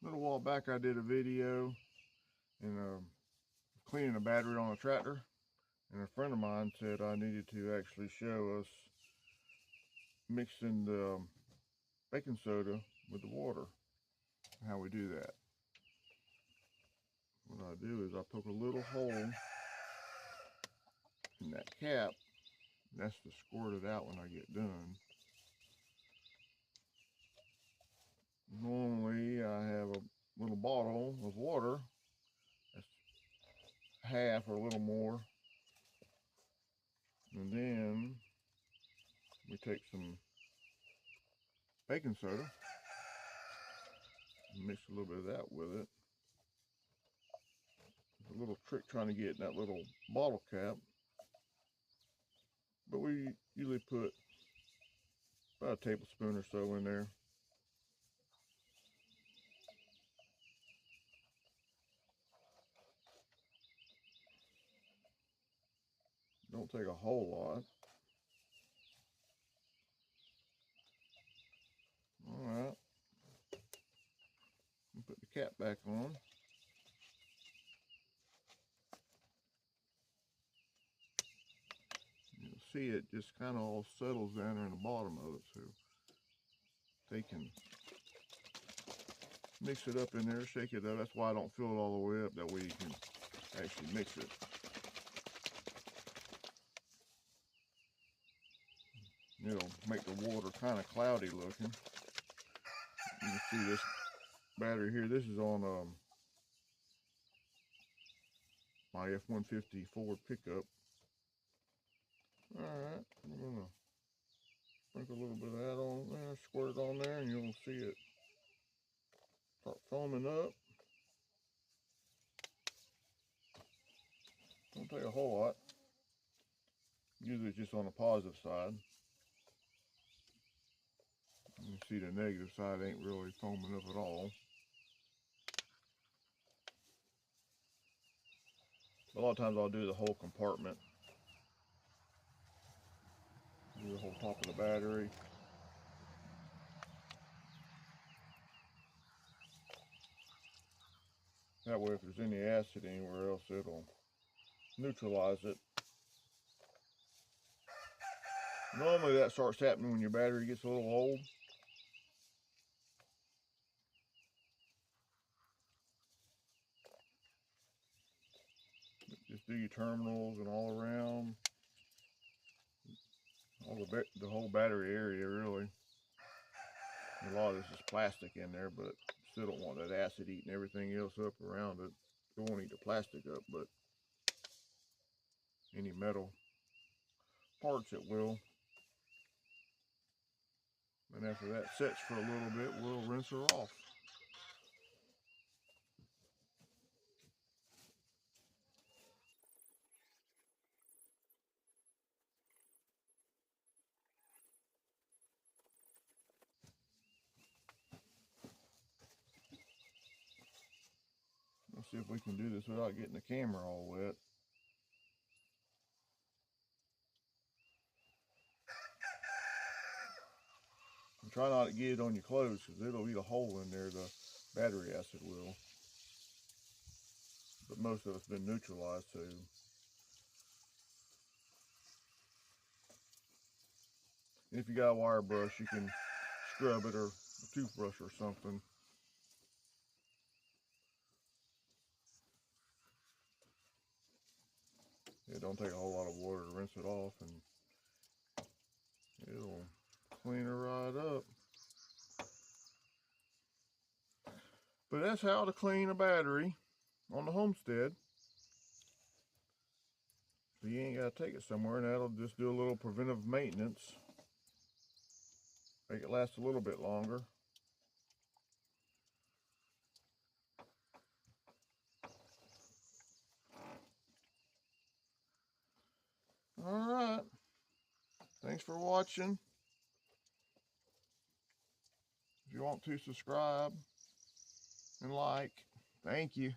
A little while back I did a video and cleaning a battery on a tractor, and a friend of mine said I needed to actually show us mixing the baking soda with the water, how we do that. What I do is I poke a little hole in that cap. That's to squirt it out when I get done. Normally I have a little bottle of water. That's half or a little more. And then we take some baking soda and mix a little bit of that with it. There's a little trick trying to get in that little bottle cap. But we usually put about a tablespoon or so in there. Don't take a whole lot. Alright. Put the cap back on. You'll see it just kind of all settles down there in the bottom of it, so they can mix it up in there, shake it up. That's why I don't fill it all the way up. That way you can actually mix it. It'll make the water kind of cloudy looking. You can see this battery here. This is on my F-150 Ford pickup. Alright, I'm going to sprinkle a little bit of that on there, squirt it on there, and you'll see it start foaming up. Don't take a whole lot. Usually it's just on the positive side. You can see the negative side ain't really foaming up at all. A lot of times I'll do the whole compartment. Do the whole top of the battery. That way if there's any acid anywhere else, it'll neutralize it. Normally that starts happening when your battery gets a little old. Just do your terminals and all around. The whole battery area, really. A lot of this is plastic in there, but still don't want that acid eating everything else up around it. It won't eat the plastic up, but any metal parts it will. And after that sets for a little bit, we'll rinse her off. Let's see if we can do this without getting the camera all wet. And try not to get it on your clothes because it'll eat a hole in there, the battery acid will. But most of it's been neutralized, so. And if you got a wire brush, you can scrub it, or a toothbrush or something. It don't take a whole lot of water to rinse it off, and it'll clean her right up. But that's how to clean a battery on the Homestead. So you ain't got to take it somewhere, and that'll just do a little preventive maintenance. Make it last a little bit longer. Alright. Thanks for watching. If you want to subscribe and like, thank you.